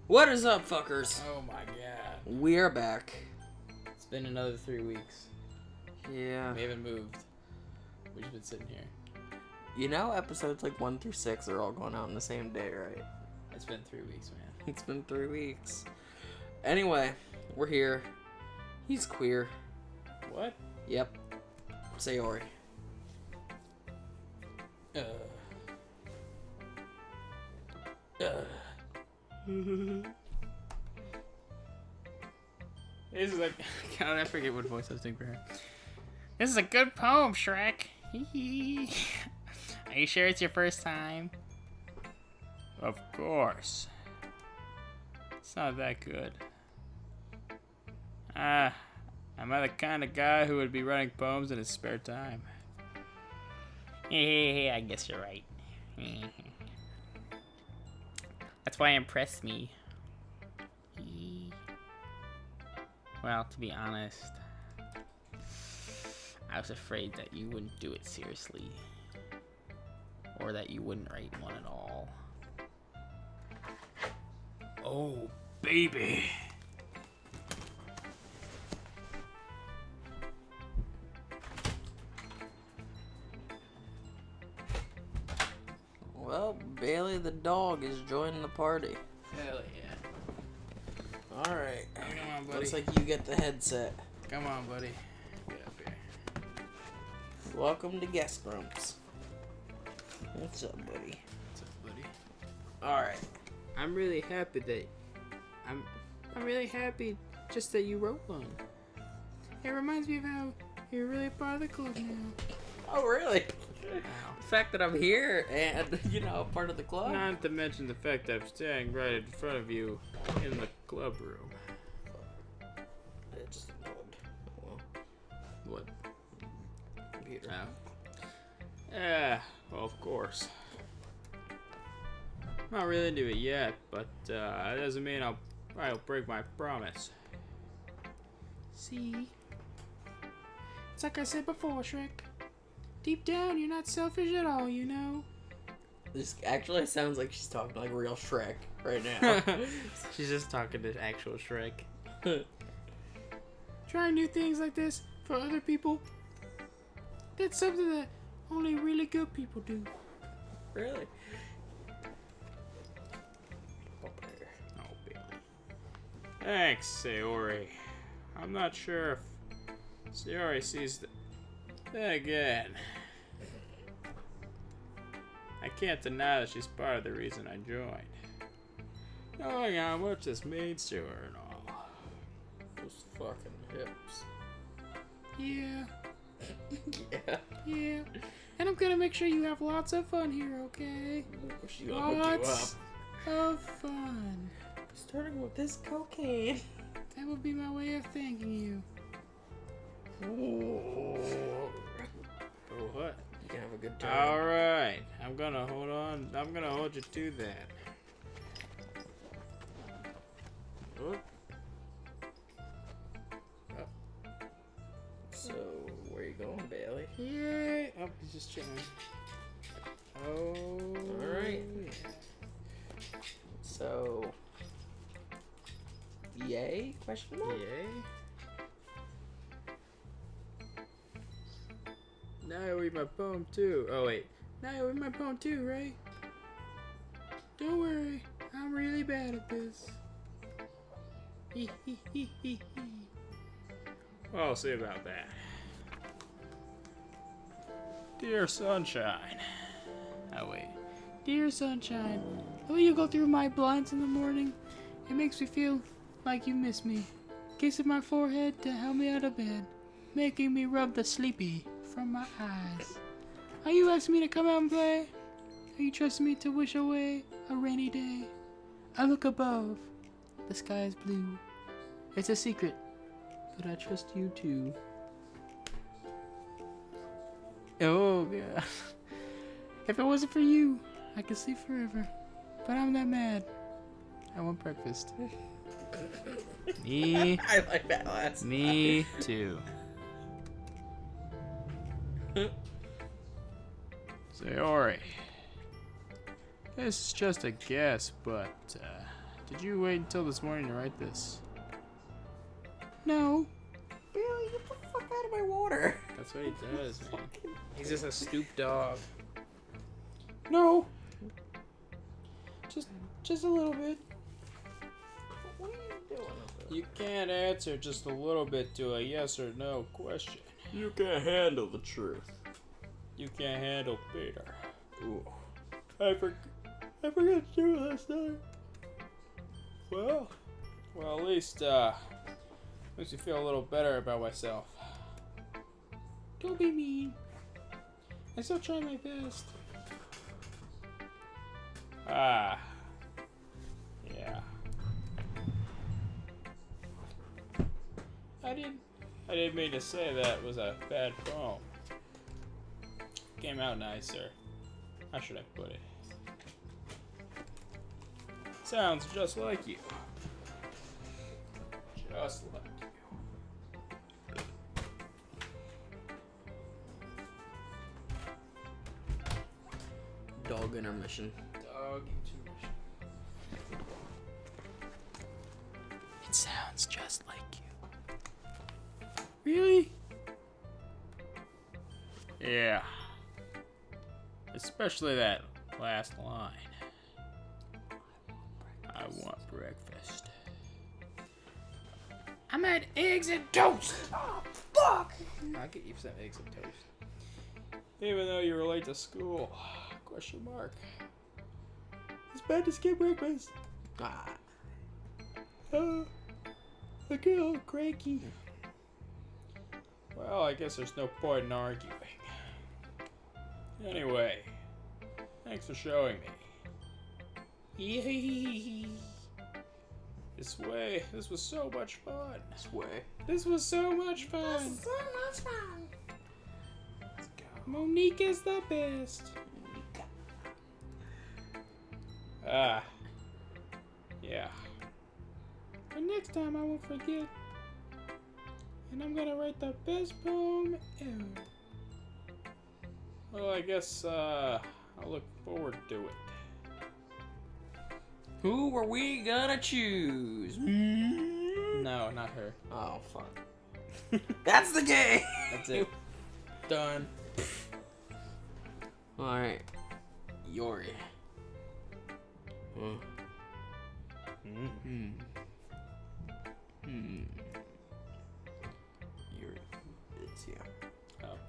What is up, fuckers? Oh my god. We are back. It's been another 3 weeks. Yeah. We haven't moved. We've just been sitting here. You know, episodes like 1 through 6 are all going out on the same day, right? It's been 3 weeks, man. It's been 3 weeks. Anyway, we're here. He's queer. What? Yep. Sayori. This is like, God, I forget what voice I was doing for her. This is a good poem, Shrek. Are you sure it's your first time? Of course. It's not that good. Am I the kind of guy who would be writing poems in his spare time? I guess you're right. That's why impress me. Well, to be honest, I was afraid that you wouldn't do it seriously. Or that you wouldn't write one at all. Oh, baby. Well, Bailey the dog is joining the party. Hell yeah. Alright. Come on, buddy. Looks like you get the headset. Come on, buddy. Get up here. Welcome to Guest Grumps. What's up, buddy? What's up, buddy? Alright. I'm really happy that I'm really happy just that you wrote one. It reminds me of how you're really part of the club now. Oh, really? Wow. The fact that I'm here and, you know, part of the club. Not to mention the fact that I'm standing right in front of you in the club room. It just unplugged. Well, What? computer. Yeah, well, of course. I'm not really into it yet, but that doesn't mean I'll break my promise. See? It's like I said before, Shrek. Deep down, you're not selfish at all, you know? This actually sounds like she's talking like real Shrek right now. She's just talking to actual Shrek. Trying new things like this for other people, that's something that only really good people do. Really? Oh, Bailey. Thanks, Sayori. I'm not sure if Sayori sees the... Then again, I can't deny that she's part of the reason I joined. Knowing how much this means to her and all. Those fucking hips. Yeah. Yeah. Yeah. And I'm gonna make sure you have lots of fun here, okay? She gonna hook you up. Lots of fun. Starting with this cocaine. That would be my way of thanking you. Ooh. For what? You can have a good time. Alright. I'm gonna hold on. I'm gonna hold you to that. Oh. So, where you going, Bailey? Yay! Oh, he's just chilling. Oh. Alright. Yeah. So, yay? Question mark? Yay. Now I read my poem too. Oh wait. Now I read my poem too, right? Don't worry. I'm really bad at this. Well, I'll see about that. Dear Sunshine. Oh wait. Dear Sunshine, will you go through my blinds in the morning? It makes me feel like you miss me. Kissing my forehead to help me out of bed. Making me rub the sleepy from my eyes. Are you asking me to come out and play? Are you trusting me to wish away a rainy day? I look above. The sky is blue. It's a secret, but I trust you too. Oh, God. If it wasn't for you, I could sleep forever. But I'm not mad. I want breakfast. Me. I like that last. Me too. Sayori. This is just a guess, but Did you wait until this morning to write this? No. Billy, get the fuck out of my water. That's what he does, man. He's just a stoop dog. No. Just a little bit. What are you doing? You can't answer just a little bit to a yes or no question. You can't handle the truth. You can't handle Peter. Ooh. I forgot to do it last night. Well, at least makes me feel a little better about myself. Don't be mean. I still try my best. Ah. Yeah. I didn't mean to say that was a bad poem. Came out nicer. How should I put it? Sounds just like you. Just like you. Dog intermission. Dog intermission. It sounds just like you. Really? Yeah. Especially that last line. I want breakfast. I'm at eggs and toast! Oh, fuck! I'll get you some eggs and toast. Even though you were late to school. Question mark. It's bad to skip breakfast. Ah. I get a little cranky. Well, I guess there's no point in arguing. Anyway, thanks for showing me. Yee. This was so much fun. This was so much fun. Let's go. Monique is the best. Ah. Yeah. But next time I won't forget. And I'm gonna write the best poem ever. Well, I guess, I'll look forward to it. Who were we gonna choose? No, not her. Oh, fuck. That's the game! That's it. Done. Alright. Yori. Yori. It's yeah. Oh.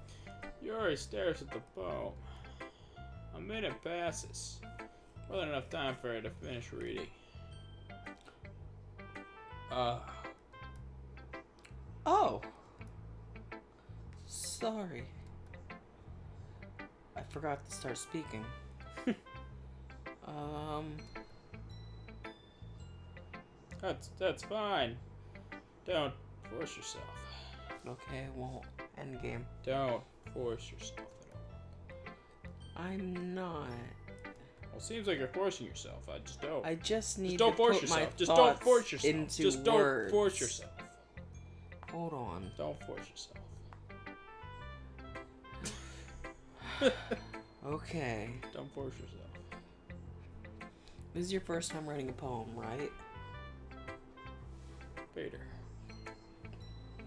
Yuri stares at the poem. A minute passes. More than enough time for her to finish reading. Oh. Sorry. I forgot to start speaking. That's fine. Don't force yourself. Okay, well, end game. Don't force yourself at all. I'm not. Well, seems like you're forcing yourself. I just need don't to force put yourself. my Just don't thoughts force yourself. into Just don't words. force yourself. Hold on. Don't force yourself. Okay. Don't force yourself. This is your first time writing a poem, right? Peter.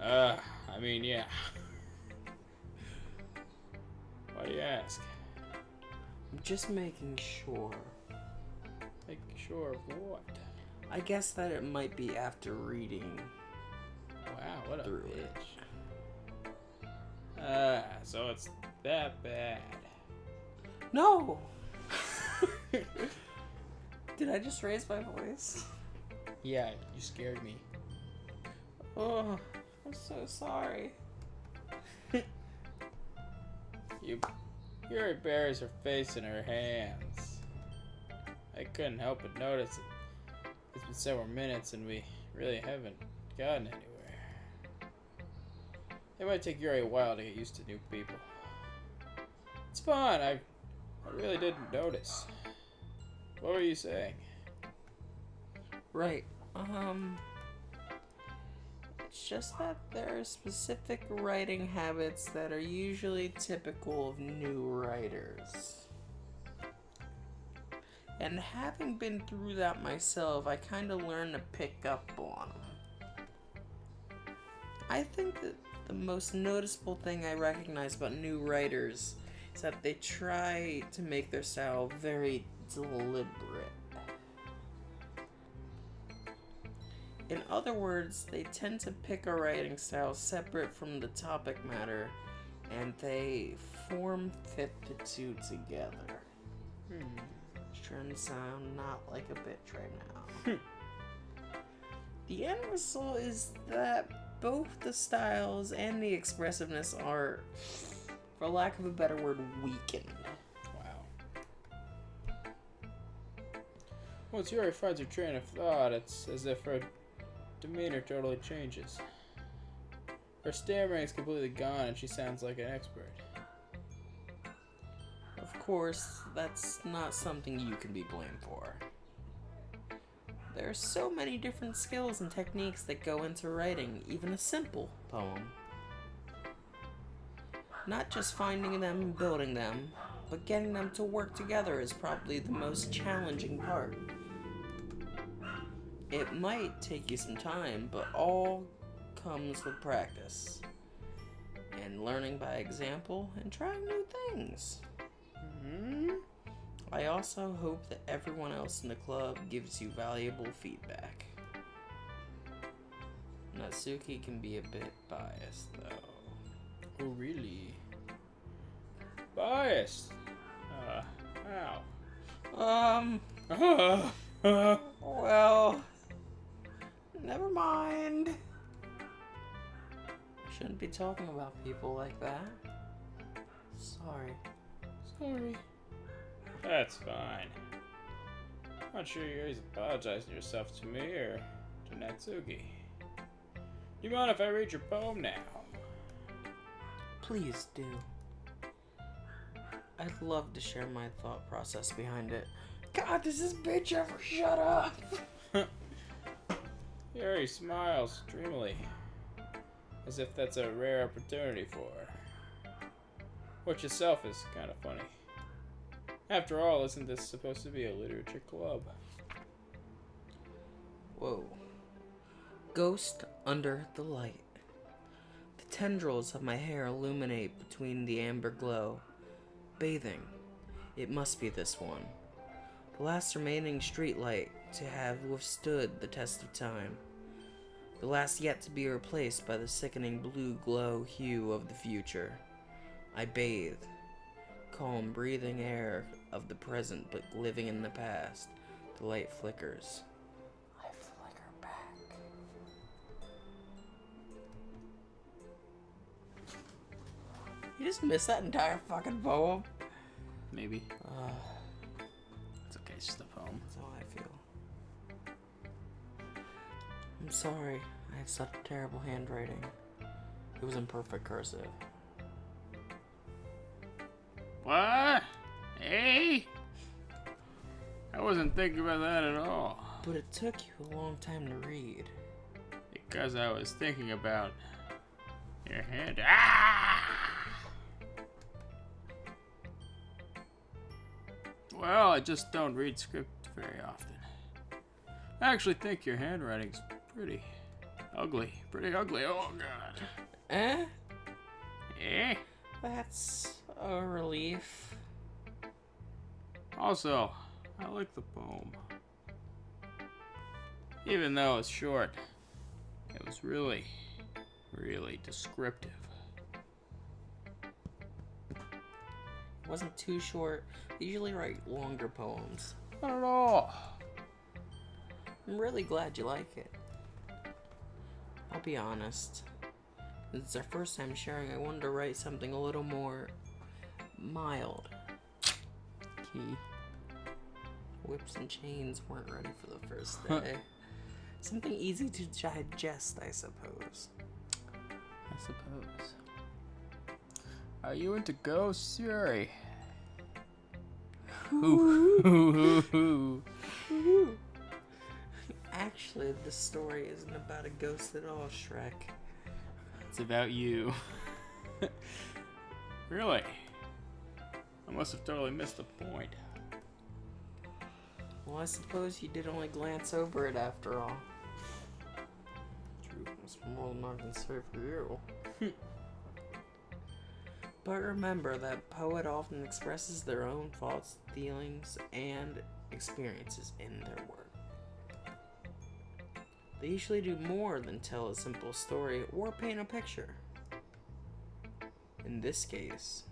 I mean, yeah. Why do you ask? I'm just making sure. Making sure of what? I guess that it might be after reading. Wow, what a Through bitch. So it's that bad. No! Did I just raise my voice? Yeah, you scared me. Oh, I'm so sorry. Yuri buries her face in her hands. I couldn't help but notice it. It's been several minutes and we really haven't gotten anywhere. It might take Yuri a while to get used to new people. It's fine, I really didn't notice. What were you saying? Right. It's just that there are specific writing habits that are usually typical of new writers. And having been through that myself, I kind of learned to pick up on them. I think that the most noticeable thing I recognize about new writers is that they try to make their style very deliberate. In other words, they tend to pick a writing style separate from the topic matter, and they fit the two together. It's trying to sound not like a bitch right now. The end result is that both the styles and the expressiveness are, for lack of a better word, weakened. Wow. Once Yuri finds her train of thought, it's as if her demeanor totally changes. Her stammering is completely gone and she sounds like an expert. Of course, that's not something you can be blamed for. There are so many different skills and techniques that go into writing even a simple poem. Not just finding them and building them, but getting them to work together is probably the most challenging part. It might take you some time, but all comes with practice and learning by example and trying new things. I also hope that everyone else in the club gives you valuable feedback. Natsuki can be a bit biased, though. Oh, really? Biased? How? Well, never mind. I shouldn't be talking about people like that. Sorry. Sorry. That's fine. I'm not sure you always apologizing yourself to me or to Natsuki. You mind if I read your poem now? Please do. I'd love to share my thought process behind it. God, does this bitch ever shut up? Yuri smiles dreamily, as if that's a rare opportunity for her. Which itself is kind of funny. After all, isn't this supposed to be a literature club? Whoa. Ghost under the light. The tendrils of my hair illuminate between the amber glow. Bathing. It must be this one. The last remaining streetlight to have withstood the test of time. The last yet to be replaced by the sickening blue glow hue of the future. I bathe. Calm, breathing air of the present, but living in the past. The light flickers. I flicker back. You just missed that entire fucking poem? Maybe. It's okay, it's just a poem. That's how I feel. I'm sorry. I have such terrible handwriting. It was in perfect cursive. What? Hey? I wasn't thinking about that at all. But it took you a long time to read. Because I was thinking about your hand. Ah! Well, I just don't read script very often. I actually think your handwriting's pretty ugly. Pretty ugly. Oh, God. Eh? Eh? That's a relief. Also, I like the poem. Even though it's short, it was really, really descriptive. It wasn't too short. I usually write longer poems. Not at all. I'm really glad you like it. I'll be honest. It's our first time sharing. I wanted to write something a little more mild. Key. Whips and chains weren't ready for the first day. Something easy to digest, I suppose. I suppose. Are you into ghosts, Yuri? Actually, this story isn't about a ghost at all, Shrek. It's about you. Really? I must have totally missed the point. Well, I suppose you did only glance over it after all. True. That's more than I can say for you. But remember that poet often expresses their own thoughts, feelings, and experiences in their work. They usually do more than tell a simple story or paint a picture. In this case,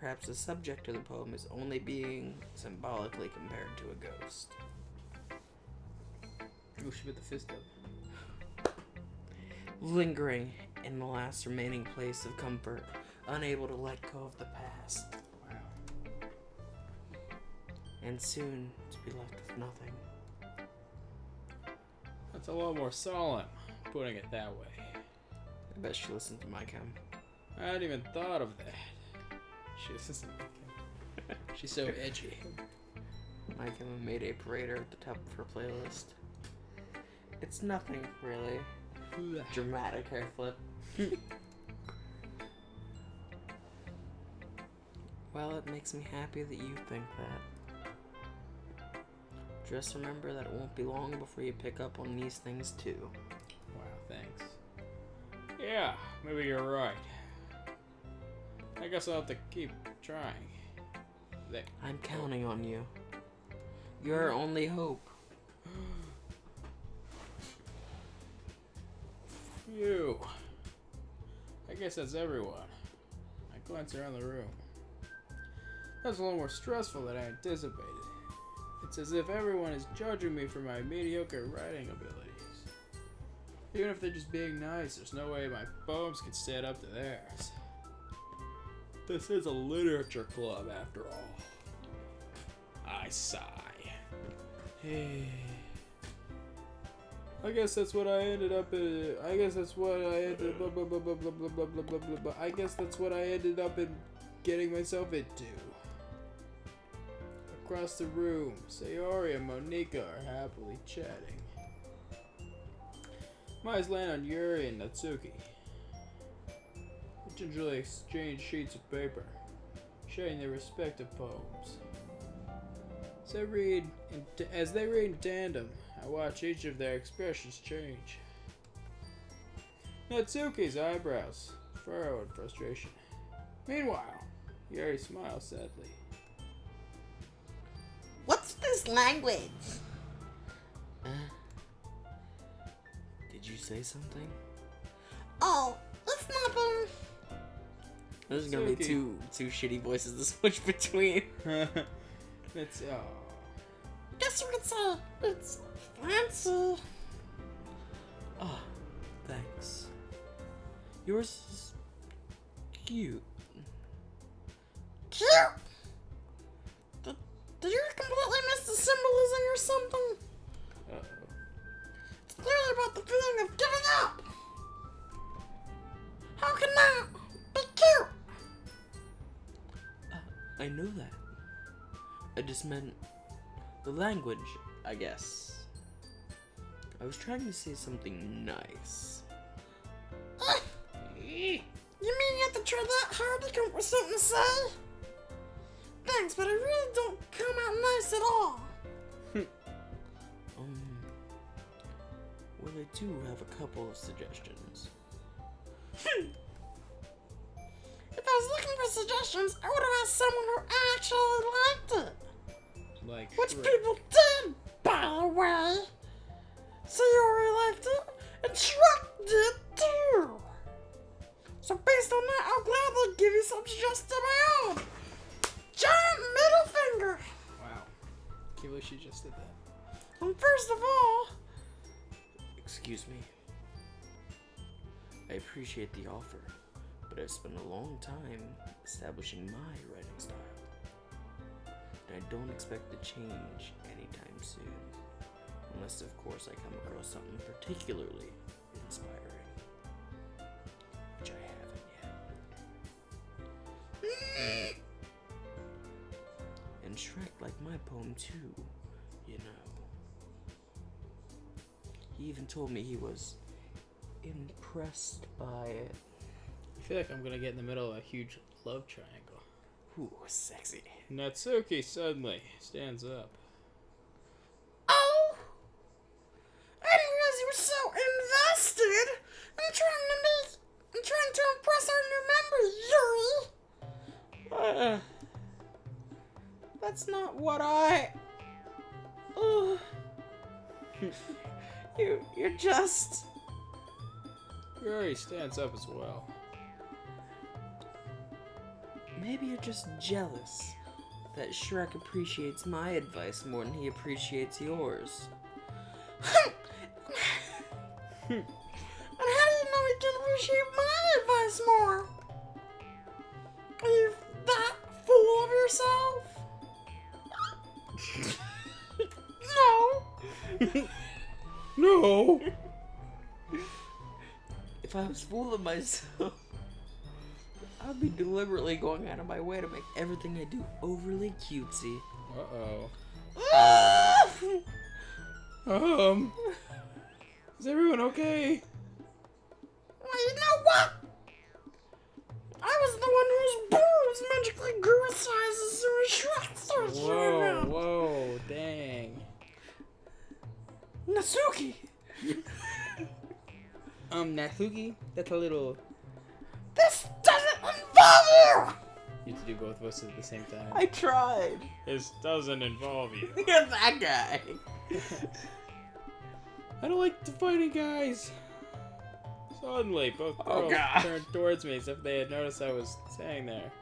perhaps the subject of the poem is only being symbolically compared to a ghost. Oh, she put the fist up. Lingering in the last remaining place of comfort, unable to let go of the past. Wow. And soon to be left with nothing. That's a lot more solemn, putting it that way. I bet she listened to my chem. I hadn't even thought of that. She listens to my chem. She's so edgy. My chem made a parader at the top of her playlist. It's nothing, really. Dramatic hair flip. Well, it makes me happy that you think that. Just remember that it won't be long before you pick up on these things too. Wow, thanks. Yeah, maybe you're right. I guess I'll have to keep trying. I'm counting on you. You're our only hope. You. I guess that's everyone. I glance around the room. That's a little more stressful than I anticipated. It's as if everyone is judging me for my mediocre writing abilities. Even if they're just being nice, there's no way my poems can stand up to theirs. This is a literature club, after all. I sigh. I guess that's what I ended up in. I guess that's what I ended. Blah, blah, blah, blah, blah, blah, blah, blah, blah, blah, blah. I guess that's what I ended up in getting myself into. Across the room, Sayori and Monika are happily chatting. My eyes land on Yuri and Natsuki. They gingerly exchange sheets of paper, sharing their respective poems. As they read in tandem, I watch each of their expressions change. Natsuki's eyebrows furrow in frustration. Meanwhile, Yuri smiles sadly. What's this language? Did you say something? Oh, it's nothing. This is gonna be two shitty voices to switch between. It's Guess you could say it's fancy. Oh, thanks. Yours is cute. Cute? Did you completely miss the symbolism or something? uh-oh. It's clearly about the feeling of giving up. How can that be cute? I know that. I just meant the language, I guess. I was trying to say something nice. You mean you have to try that hard to come up with something to say? Thanks, but I really don't come out nice at all. Well, I do have a couple of suggestions. If I was looking for suggestions, I would have asked someone who actually liked it. Like Which Shrek. people did, by the way. Sayori liked it, and Shrek did too. So based on that, I'll gladly give you some suggestions of my own. Giant middle finger. Wow. Can't believe she just did that. And first of all, excuse me. I appreciate the offer, but I've spent a long time establishing my writing style. And I don't expect to change anytime soon. Unless, of course, I come across something particularly inspiring. Which I haven't yet. And Shrek liked my poem too, you know. He even told me he was impressed by it. I feel like I'm gonna get in the middle of a huge love triangle. Ooh, sexy. Natsuki suddenly stands up. That's not what I... Ugh. You're just... Yuri stands up as well. Maybe you're just jealous that Shrek appreciates my advice more than he appreciates yours. And how do you know he can appreciate my advice more? Are you that full of yourself? No. No! If I was full of myself, I'd be deliberately going out of my way to make everything I do overly cutesy. Uh-oh. Is everyone okay? Well, you know what? I was the one whose boobs magically grew in size as soon as Shrek started showing up. Whoa, dang. Natsuki! Natsuki? That's a little... This doesn't involve you! You have to do both of us at the same time. I tried. This doesn't involve you. You're that guy. I don't like fighting guys. Suddenly, both girls turned towards me as if they had noticed I was standing there.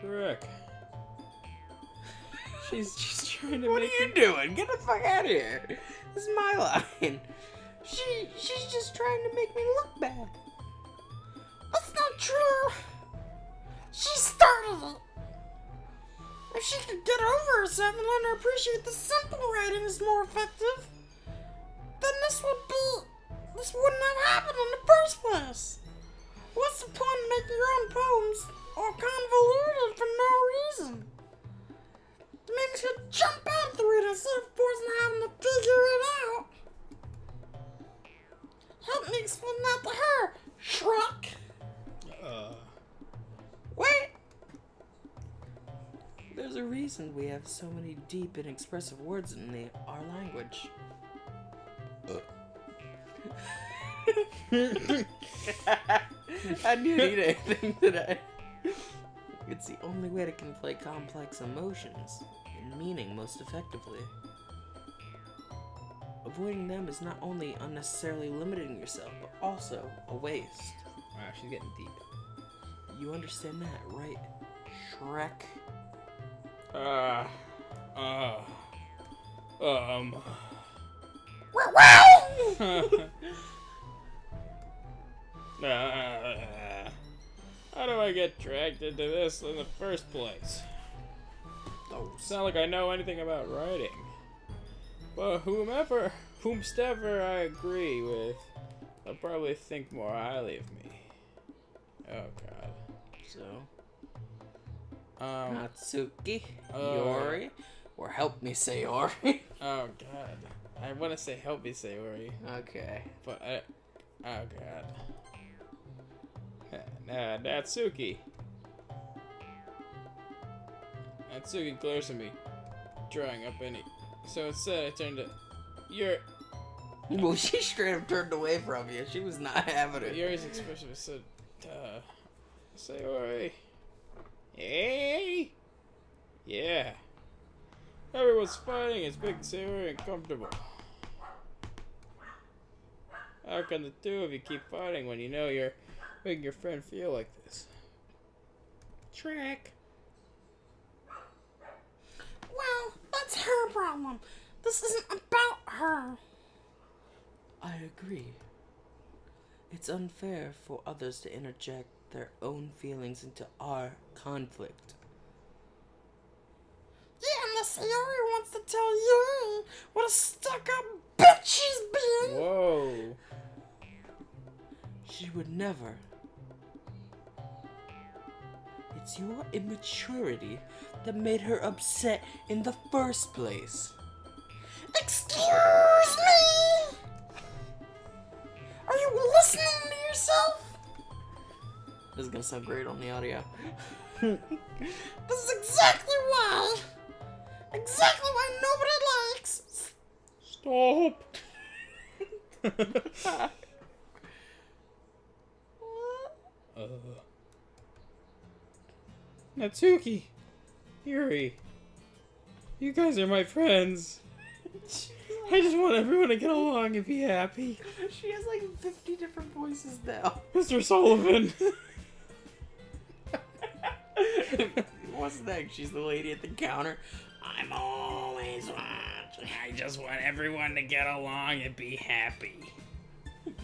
Rick. She's trying to What make are you doing? Get the fuck out of here. This is my line. She's just trying to make me look bad. That's not true. She started it. If she could get over herself and learn to appreciate the simple writing is more effective, then this wouldn't have happened in the first place. What's the point of making your own poems all convoluted for no reason? Maybe you should jump out through it instead of forcing having to figure it out. Help me explain that to her, Shrek. Wait. There's a reason we have so many deep and expressive words in our language. I didn't eat anything today. It's the only way to convey complex emotions and meaning most effectively. Avoiding them is not only unnecessarily limiting yourself, but also a waste. Wow, she's getting deep. You understand that, right, Shrek? How do I get dragged into this in the first place? It's not like I know anything about writing. But whomstever I agree with, they'll probably think more highly of me. Oh god. So, Natsuki, Yori, or help me say Yori. Oh god. I want to say help me say Yori. Okay. But oh god. Natsuki. Natsuki glares at me, drawing up any. So instead I turned to Well, she straight up turned away from you. She was not having it. Yuri's expression was said, Sayori. Hey! Yeah. Everyone's fighting. It's making Sayori uncomfortable. How can the two of you keep fighting when you know you're making your friend feel like this? Track. Well, that's her problem. This isn't about her. I agree. It's unfair for others to interject their own feelings into our conflict. Yeah, and the Sayori wants to tell Yuri what a stuck-up bitch she's being. Whoa. She would never. It's your immaturity that made her upset in the first place. Excuse me? Are you listening to yourself? This is gonna sound great on the audio. This is exactly why nobody likes. Stop. Natsuki, Yuri, you guys are my friends. I just want everyone to get along and be happy. She has like 50 different voices now. Mr. Sullivan. What's next? She's the lady at the counter. I'm always watching. I just want everyone to get along and be happy.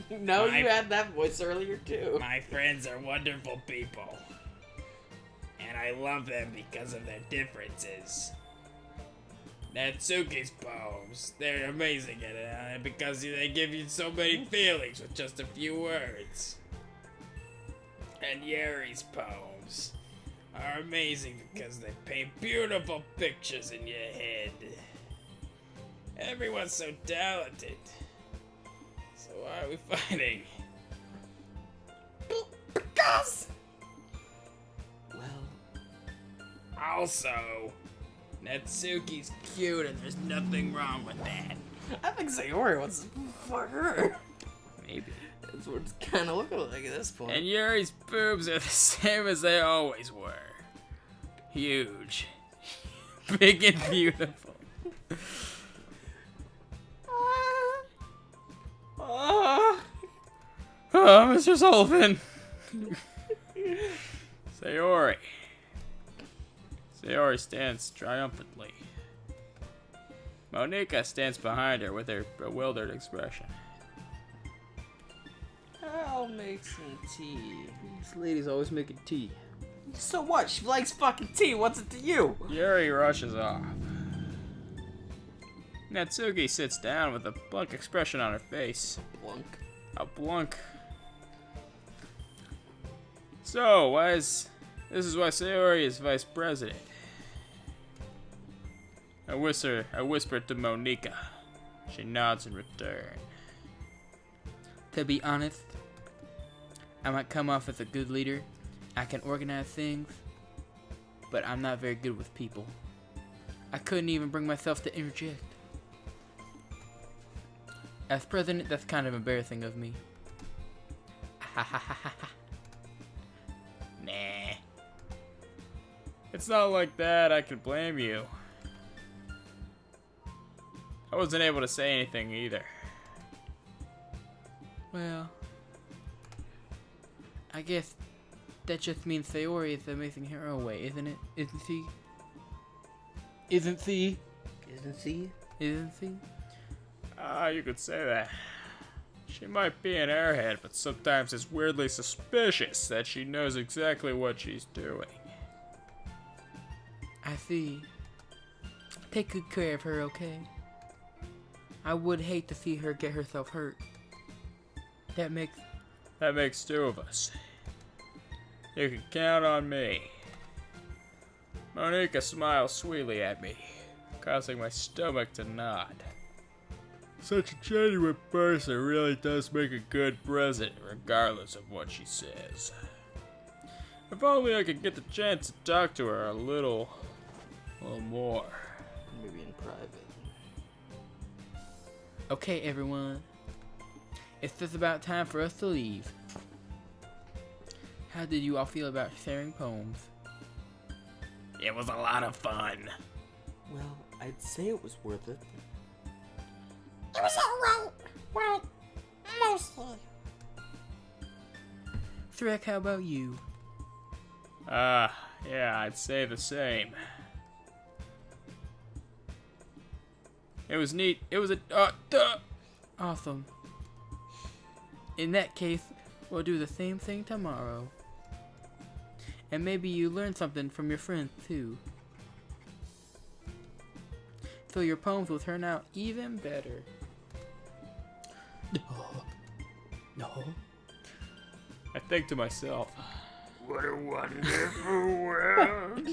No, you had that voice earlier too. My friends are wonderful people. And I love them because of their differences. Natsuki's poems, they're amazing at it because they give you so many feelings with just a few words. And Yuri's poems are amazing because they paint beautiful pictures in your head. Everyone's so talented. So why are we fighting? Because. Well. Also, Natsuki's cute and there's nothing wrong with that. I think Sayori wants to fuck her. Maybe. That's what it's kind of looking like at this point. And Yuri's boobs are the same as they always were. Huge. Big and beautiful. Oh, Mr. Sullivan. Sayori. Sayori stands triumphantly. Monika stands behind her with her bewildered expression. I'll make some tea. This lady's always making tea. So what? She likes fucking tea. What's it to you? Yuri rushes off. Natsuki sits down with a blank expression on her face. Blunk. A blunk. So, this is why Sayori is vice president. I whisper to Monika. She nods in return. To be honest, I might come off as a good leader. I can organize things, but I'm not very good with people. I couldn't even bring myself to interject. As president, that's kind of embarrassing of me. Nah. It's not like that, I can blame you. I wasn't able to say anything either. Well, I guess that just means Sayori is amazing her own way, isn't it? Isn't she? Isn't she? Isn't she? Isn't she? You could say that. She might be an airhead, but sometimes it's weirdly suspicious that she knows exactly what she's doing. I see. Take good care of her, okay? I would hate to see her get herself hurt. That makes two of us. You can count on me. Monika smiles sweetly at me, causing my stomach to nod. Such a genuine person really does make a good president, regardless of what she says. If only I could get the chance to talk to her a little more. Maybe in private. Okay, everyone. It's just about time for us to leave. How did you all feel about sharing poems? It was a lot of fun. Well, I'd say it was worth it. It was alright. Well, mostly. Threk, how about you? Yeah, I'd say the same. It was neat. It was awesome. In that case, we'll do the same thing tomorrow. And maybe you learn something from your friends too. So your poems will turn out even better. No. I think to myself, What a wonderful world.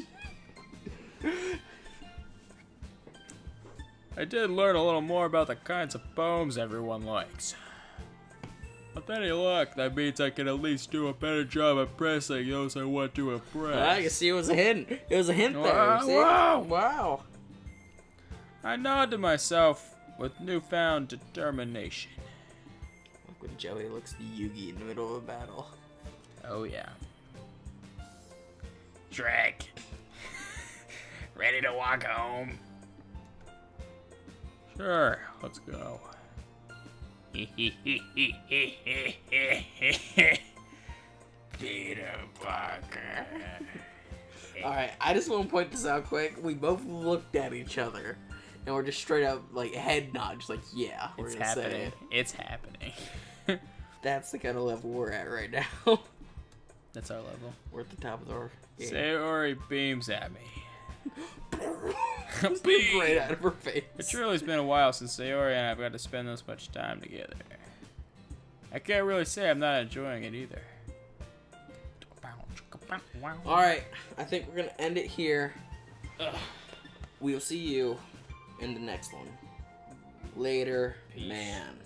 I did learn a little more about the kinds of poems everyone likes. With any luck, that means I can at least do a better job at impressing those I want to impress. I can see it was a hint. It was a hint there. Wow, See? wow. Wow. I nod to myself with newfound determination. Look when Joey looks to Yugi in the middle of a battle. Oh yeah. Drag. Ready to walk home? Sure, let's go. Peter Parker. Alright, I just want to point this out quick. We both looked at each other, and we're just straight up, like, head nod, just like, yeah, we're It's gonna say happening. it. It's happening. That's the kind of level we're at right now. That's our level. We're at the top of our game. Sayori beams at me. Just beam right out of her face. It truly has been a while since Sayori and I've got to spend this much time together. I can't really say I'm not enjoying it either. Alright, I think we're gonna end it here. We'll see you in the next one. Later, man.